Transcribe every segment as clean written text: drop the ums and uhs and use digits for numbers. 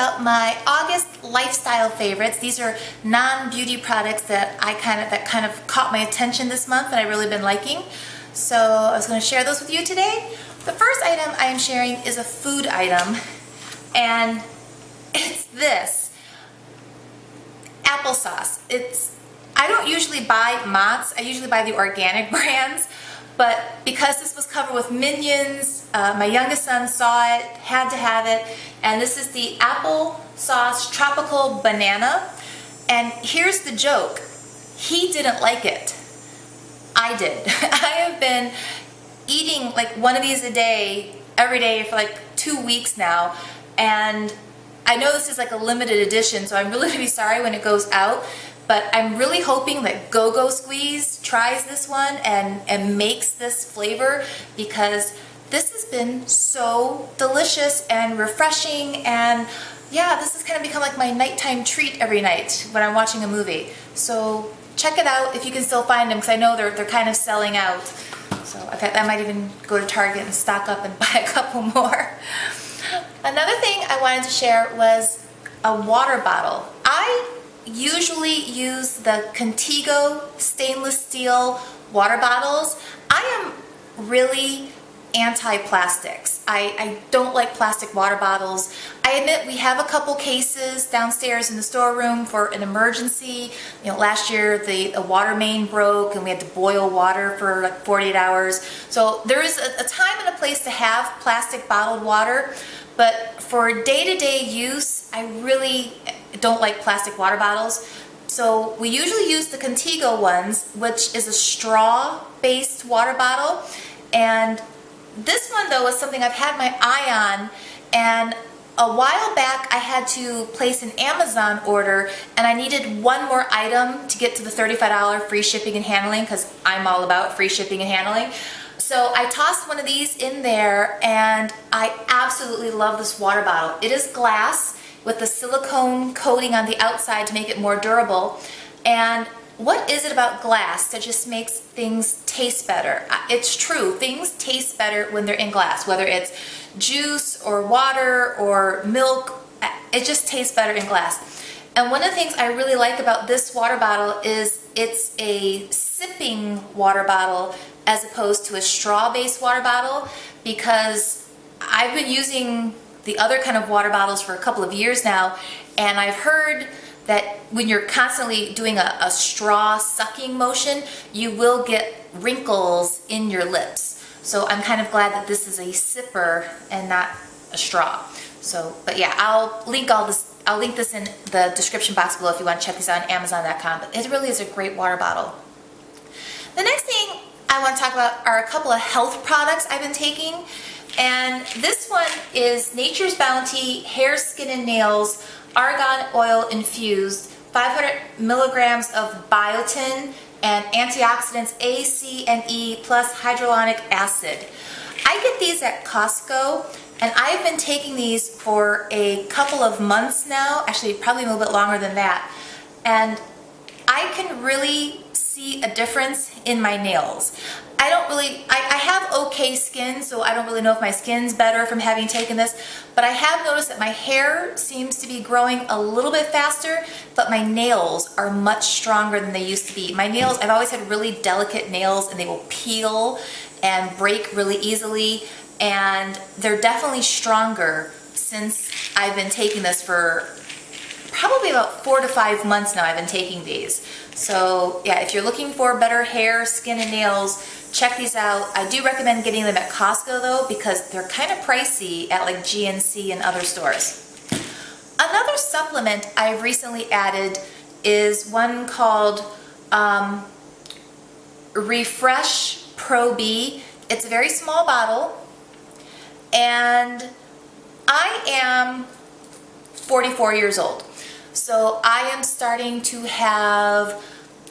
about my August lifestyle favorites. These are non-beauty products that kind of caught my attention this month that I've really been liking. So I was going to share those with you today. The first item I am sharing is a food item, and it's this applesauce. I don't usually buy Mott's. I usually buy the organic brands. But because this was covered with Minions, my youngest son saw it, had to have it, and this is the applesauce tropical banana. And here's the joke: he didn't like it. I did. I have been eating like one of these a day, every day for like 2 weeks now, and I know this is like a limited edition, so I'm really going to be sorry when it goes out. But I'm really hoping that Go-Go Squeeze tries this one and makes this flavor, because this has been so delicious and refreshing, and yeah, this has kind of become like my nighttime treat every night when I'm watching a movie. So check it out if you can still find them, because I know they're kind of selling out. So I might even go to Target and stock up and buy a couple more. Another thing I wanted to share was a water bottle. I usually use the Contigo stainless steel water bottles. I am really anti-plastics. I don't like plastic water bottles. I admit we have a couple cases downstairs in the storeroom for an emergency. You know, last year the water main broke and we had to boil water for like 48 hours. So there is a time and a place to have plastic bottled water, but for day-to-day use, I really don't like plastic water bottles. So we usually use the Contigo ones, which is a straw-based water bottle. And this one though is something I've had my eye on, and a while back I had to place an Amazon order and I needed one more item to get to the $35 free shipping and handling, because I'm all about free shipping and handling. So I tossed one of these in there, and I absolutely love this water bottle. It is glass with the silicone coating on the outside to make it more durable. And what is it about glass that just makes things taste better? It's true, things taste better when they're in glass, whether it's juice or water or milk, it just tastes better in glass. And one of the things I really like about this water bottle is it's a sipping water bottle as opposed to a straw-based water bottle, because I've been using the other kind of water bottles for a couple of years now, and I've heard that when you're constantly doing a straw sucking motion, you will get wrinkles in your lips. So I'm kind of glad that this is a sipper and not a straw. So, but yeah, I'll link this in the description box below if you want to check these out on Amazon.com. But it really is a great water bottle. The next thing I want to talk about are a couple of health products I've been taking. And this one is Nature's Bounty Hair, Skin, and Nails Argan Oil Infused, 500 milligrams of biotin and antioxidants A, C, and E plus hyaluronic acid. I get these at Costco, and I've been taking these for a couple of months now, actually probably a little bit longer than that. And I can really see a difference in my nails. I have okay skin, so I don't really know if my skin's better from having taken this, but I have noticed that my hair seems to be growing a little bit faster, but my nails are much stronger than they used to be. My nails, I've always had really delicate nails, and they will peel and break really easily, and they're definitely stronger since I've been taking this for probably about 4 to 5 months now. I've been taking these. So yeah, if you're looking for better hair, skin, and nails, check these out. I do recommend getting them at Costco though, because they're kind of pricey at like GNC and other stores. Another supplement I've recently added is one called Refresh Pro B. It's a very small bottle, and I am 44 years old. So I am starting to have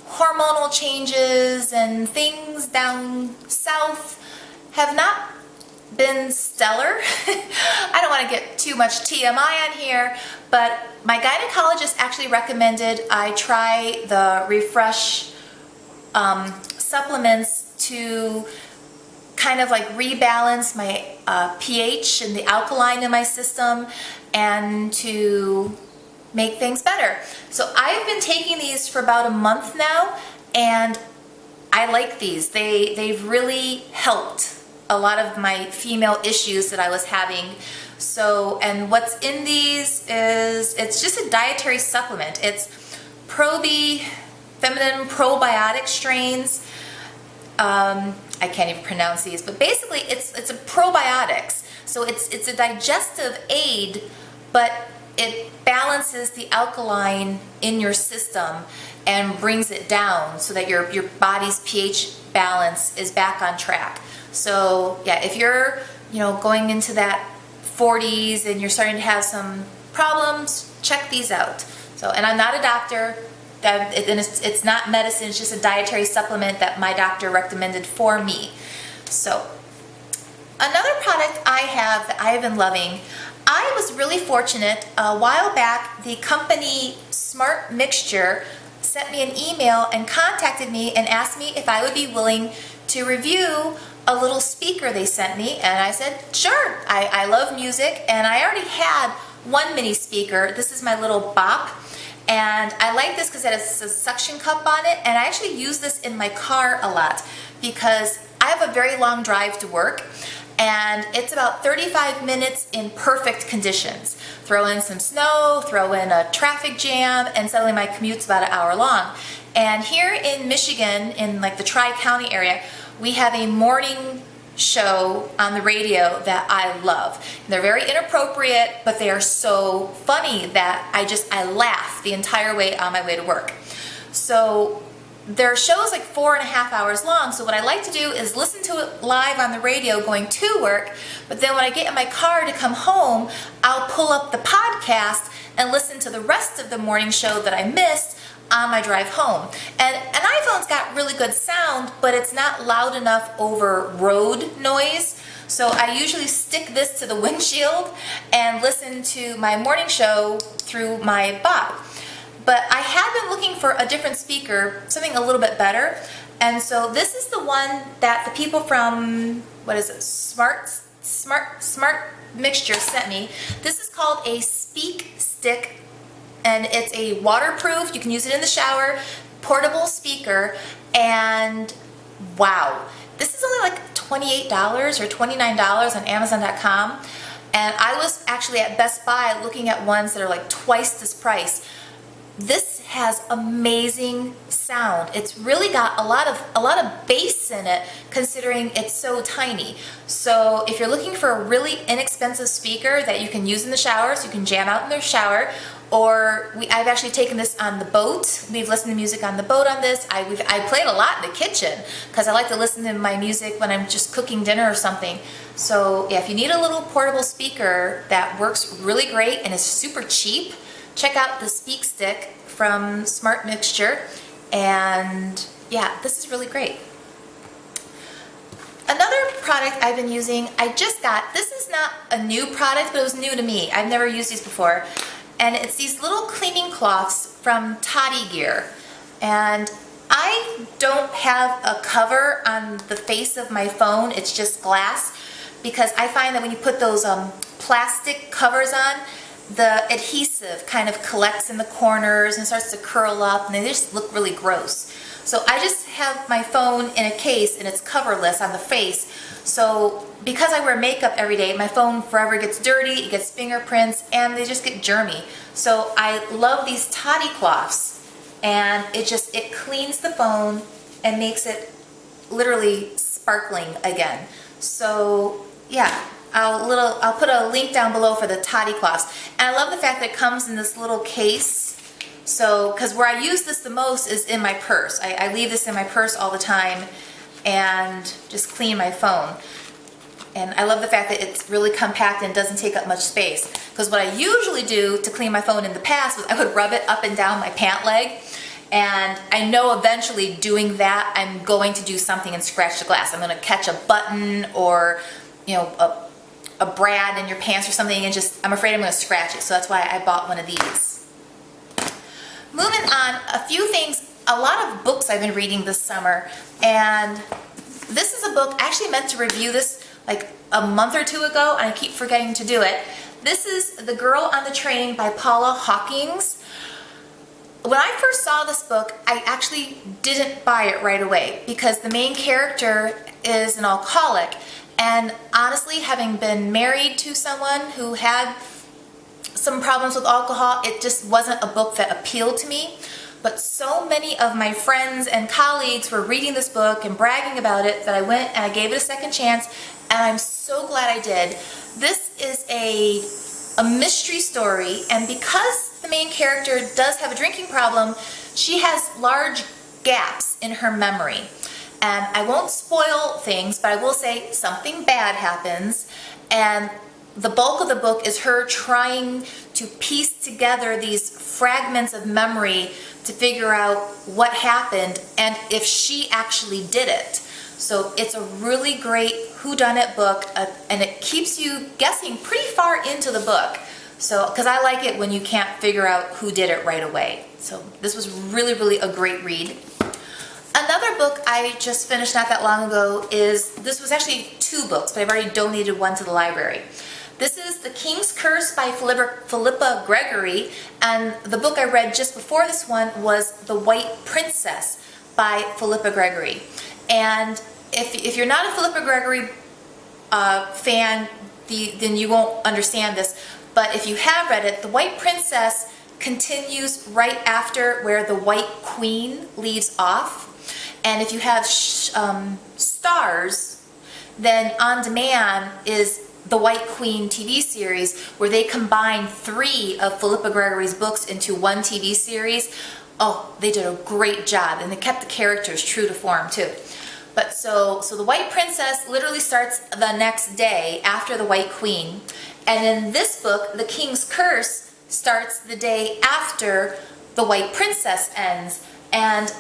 hormonal changes, and things down south have not been stellar. I don't want to get too much TMI on here, but my gynecologist actually recommended I try the Refresh supplements to kind of like rebalance my pH and the alkaline in my system. and to make things better. So I've been taking these for about a month now, and I like these. They've really helped a lot of my female issues that I was having. So, and what's in these is, it's just a dietary supplement. It's feminine probiotic strains. I can't even pronounce these, but basically it's a probiotics. So it's a digestive aid, but it balances the alkaline in your system and brings it down so that your body's pH balance is back on track. So yeah, if you're going into that 40s and you're starting to have some problems, check these out. So, and I'm not a doctor. It's not medicine, it's just a dietary supplement that my doctor recommended for me. So, another product I have that I have been loving, I was really fortunate. A while back, the company Smart Mixture sent me an email and contacted me and asked me if I would be willing to review a little speaker they sent me, and I said, sure. I love music, and I already had one mini speaker. This is my little bop. And I like this because it has a suction cup on it, and I actually use this in my car a lot because I have a very long drive to work, and it's about 35 minutes in perfect conditions. Throw in some snow, throw in a traffic jam, and suddenly my commute's about an hour long. And here in Michigan, in like the Tri-County area, we have a morning show on the radio that I love. They're very inappropriate, but they are so funny that I laugh the entire way on my way to work. So their show is like 4.5 hours long, so what I like to do is listen to it live on the radio going to work, but then when I get in my car to come home, I'll pull up the podcast and listen to the rest of the morning show that I missed on my drive home. And an iPhone's got really good sound, but it's not loud enough over road noise. So I usually stick this to the windshield and listen to my morning show through my bop. But I have been looking for a different speaker, something a little bit better. And so this is the one that the people from, what is it, Smart Mixture sent me. This is called a Speak Stick, and it's a waterproof, you can use it in the shower, portable speaker, and wow. This is only like $28 or $29 on Amazon.com, and I was actually at Best Buy looking at ones that are like twice this price. This has amazing sound. It's really got a lot of bass in it, considering it's so tiny. So if you're looking for a really inexpensive speaker that you can use in the shower, so you can jam out in the shower, or I've actually taken this on the boat. We've listened to music on the boat on this. I play it a lot in the kitchen because I like to listen to my music when I'm just cooking dinner or something. So yeah, if you need a little portable speaker that works really great and is super cheap, check out the Speak Stick from Smart Mixture. And yeah, this is really great. Another product I've been using, I just got, this is not a new product, but it was new to me. I've never used these before. And it's these little cleaning cloths from Toddy Gear. And I don't have a cover on the face of my phone, it's just glass, because I find that when you put those plastic covers on, the adhesive kind of collects in the corners and starts to curl up, and they just look really gross. So I just have my phone in a case and it's coverless on the face. So because I wear makeup every day, my phone forever gets dirty, it gets fingerprints, and they just get germy. So I love these Toddy cloths, and it cleans the phone and makes it literally sparkling again. So yeah, I'll put a link down below for the Toddy cloths. And I love the fact that it comes in this little case. So, because where I use this the most is in my purse. I leave this in my purse all the time and just clean my phone. And I love the fact that it's really compact and doesn't take up much space. Because what I usually do to clean my phone in the past was I would rub it up and down my pant leg. And I know eventually doing that, I'm going to do something and scratch the glass. I'm going to catch a button or, you know, a brad in your pants or something, and I'm afraid I'm going to scratch it. So that's why I bought one of these. Moving on, a few things, a lot of books I've been reading this summer, and this is a book, I actually meant to review this like a month or two ago, and I keep forgetting to do it. This is The Girl on the Train by Paula Hawkins. When I first saw this book, I actually didn't buy it right away because the main character is an alcoholic. And honestly, having been married to someone who had some problems with alcohol, it just wasn't a book that appealed to me. But so many of my friends and colleagues were reading this book and bragging about it that I went and I gave it a second chance, and I'm so glad I did. This is a mystery story, and because the main character does have a drinking problem, she has large gaps in her memory. And I won't spoil things, but I will say something bad happens, and the bulk of the book is her trying to piece together these fragments of memory to figure out what happened and if she actually did it. So it's a really great whodunit book, and it keeps you guessing pretty far into the book. So, because I like it when you can't figure out who did it right away. So this was really, really a great read. Another book I just finished not that long ago this was actually 2 books, but I've already donated one to the library. This is The King's Curse by Philippa Gregory, and the book I read just before this one was The White Princess by Philippa Gregory. And if you're not a Philippa Gregory fan, then you won't understand this. But if you have read it, The White Princess continues right after where The White Queen leaves off. And if you have Stars, then On Demand is the White Queen TV series, where they combine 3 of Philippa Gregory's books into one TV series. Oh, they did a great job, and they kept the characters true to form too. But so The White Princess literally starts the next day after the White Queen, and in this book, The King's Curse starts the day after the White Princess ends. And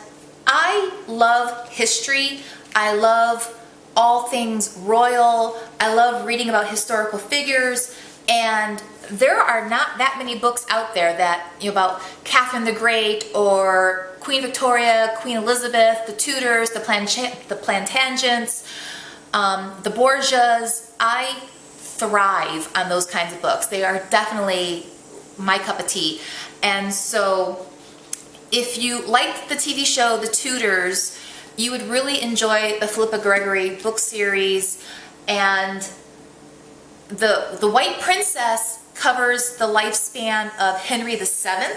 I love history. I love all things royal. I love reading about historical figures, and there are not that many books out there that, about Catherine the Great or Queen Victoria, Queen Elizabeth, the Tudors, the Plantagenets, the Borgias. I thrive on those kinds of books. They are definitely my cup of tea. And so if you liked the TV show The Tudors, you would really enjoy the Philippa Gregory book series. And the White Princess covers the lifespan of Henry VII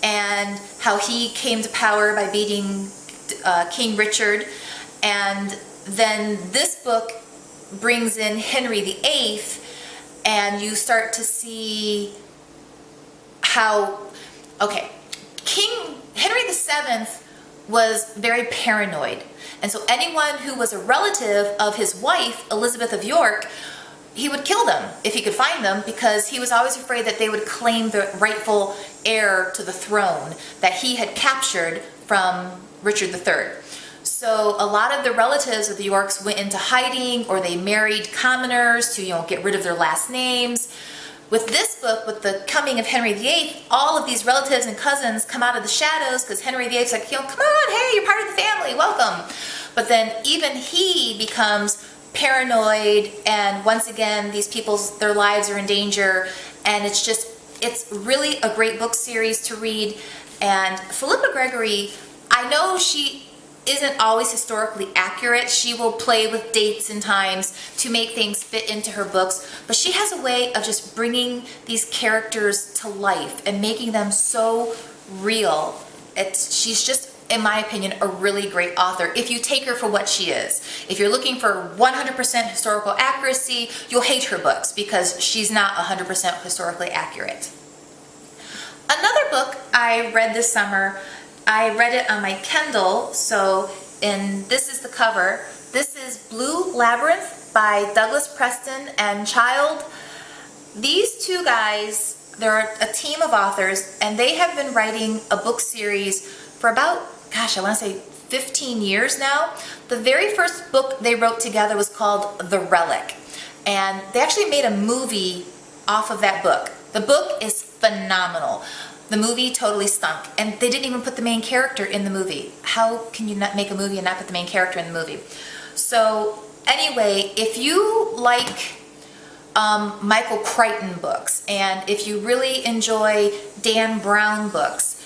and how he came to power by beating King Richard. And then this book brings in Henry VIII, and you start to see how, King Henry VII was very paranoid. And so anyone who was a relative of his wife, Elizabeth of York, he would kill them if he could find them, because he was always afraid that they would claim the rightful heir to the throne that he had captured from Richard III. So a lot of the relatives of the Yorks went into hiding, or they married commoners to, get rid of their last names. With this book, with the coming of Henry VIII, all of these relatives and cousins come out of the shadows, because Henry VIII's like, come on, hey, you're part of the family, welcome. But then even he becomes paranoid, and once again, these their lives are in danger, and it's really a great book series to read. And Philippa Gregory, I know she isn't always historically accurate. She will play with dates and times to make things fit into her books, but she has a way of just bringing these characters to life and making them so real. She's just, in my opinion, a really great author if you take her for what she is. If you're looking for 100% historical accuracy, you'll hate her books, because she's not 100% historically accurate. Another book I read this summer, I read it on my Kindle, this is the cover. This is Blue Labyrinth by Douglas Preston and Child. These 2 guys, they're a team of authors, and they have been writing a book series for about, I want to say 15 years now. The very first book they wrote together was called The Relic, and they actually made a movie off of that book. The book is phenomenal. The movie totally stunk, and they didn't even put the main character in the movie. How can you not make a movie and not put the main character in the movie? So anyway, if you like Michael Crichton books, and if you really enjoy Dan Brown books,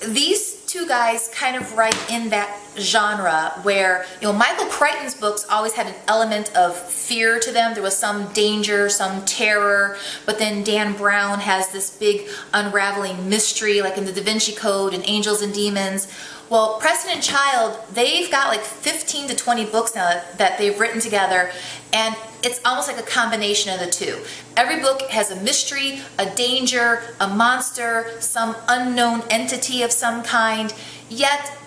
these two guys kind of write in that genre where, you know, Michael Crichton's books always had an element of fear to them. There was some danger, some terror, but then Dan Brown has this big unraveling mystery, like in the Da Vinci Code and Angels and Demons. Well, Preston and Child, they've got like 15 to 20 books now that they've written together, and it's almost like a combination of the two. Every book has a mystery, a danger, a monster, some unknown entity of some kind, yet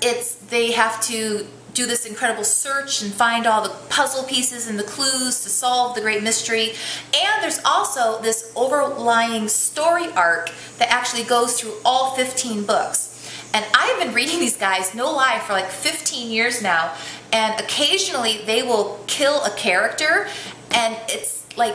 they have to do this incredible search and find all the puzzle pieces and the clues to solve the great mystery. And there's also this overlying story arc that actually goes through all 15 books. And I've been reading these guys, no lie, for like 15 years now, and occasionally they will kill a character, and it's like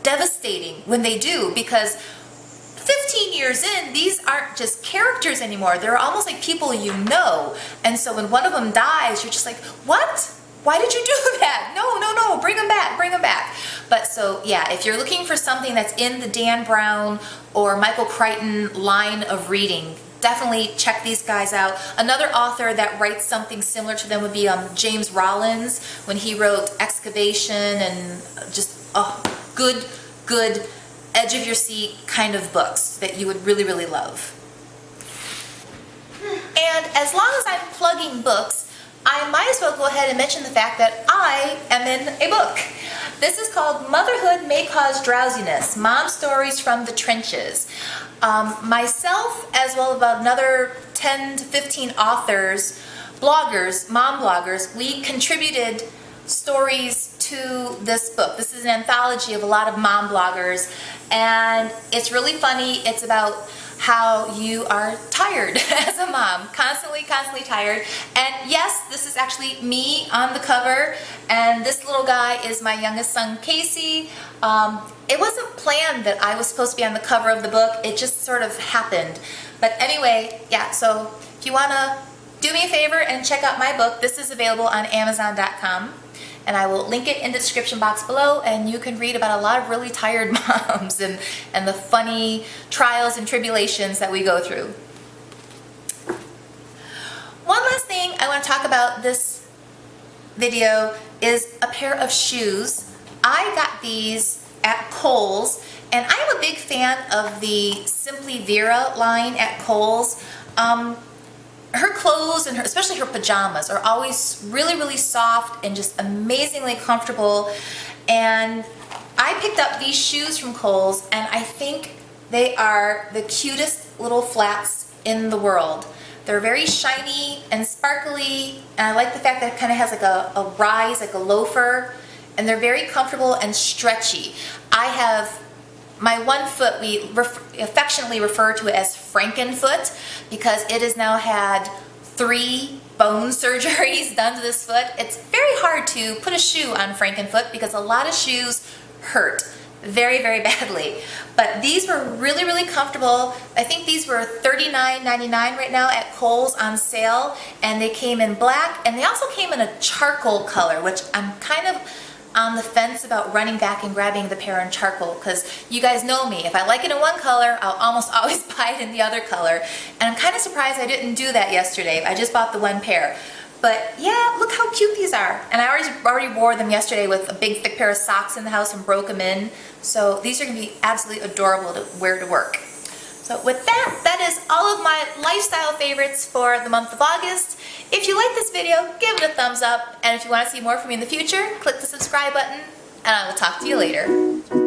devastating when they do, because 15 years in, these aren't just characters anymore. They're almost like people you know. And so when one of them dies, you're just like, what? Why did you do that? No, bring them back, bring them back. But so yeah, if you're looking for something that's in the Dan Brown or Michael Crichton line of reading, definitely check these guys out. Another author that writes something similar to them would be James Rollins, when he wrote Excavation and just good edge of your seat kind of books that you would really, really love. And as long as I'm plugging books, I might as well go ahead and mention the fact that I am in a book. This is called Motherhood May Cause Drowsiness, Mom Stories from the Trenches. Myself, as well as about another 10 to 15 authors, bloggers, mom bloggers, we contributed stories to this book. This is an anthology of a lot of mom bloggers, and it's really funny. It's about how you are tired as a mom, constantly tired. And yes, this is actually me on the cover, and this little guy is my youngest son, Casey. It wasn't planned that I was supposed to be on the cover of the book. It just sort of happened. But anyway, yeah, so if you want to do me a favor and check out my book, this is available on Amazon.com. And I will link it in the description box below, and you can read about a lot of really tired moms and the funny trials and tribulations that we go through. One last thing I want to talk about this video is a pair of shoes. I got these at Kohl's, and I'm a big fan of the Simply Vera line at Kohl's. Her clothes and especially her pajamas are always really soft and just amazingly comfortable. And I picked up these shoes from Kohl's, and I think they are the cutest little flats in the world. They're very shiny and sparkly, and I like the fact that it kind of has like a rise, like a loafer, and they're very comfortable and stretchy. I have my one foot, we affectionately refer to it as Frankenfoot, because it has now had 3 bone surgeries done to this foot. It's very hard to put a shoe on Frankenfoot because a lot of shoes hurt very badly. But these were really comfortable. I think these were $39.99 right now at Kohl's on sale, and they came in black, and they also came in a charcoal color, which I'm kind of on the fence about running back and grabbing the pair in charcoal, because you guys know me. If I like it in one color, I'll almost always buy it in the other color. And I'm kind of surprised I didn't do that yesterday. I just bought the one pair. But yeah, look how cute these are. And I already wore them yesterday with a big thick pair of socks in the house and broke them in. So these are going to be absolutely adorable to wear to work. So with that, that is all of my lifestyle favorites for the month of August. If you like this video, give it a thumbs up. And if you want to see more from me in the future, click the subscribe button, and I will talk to you later.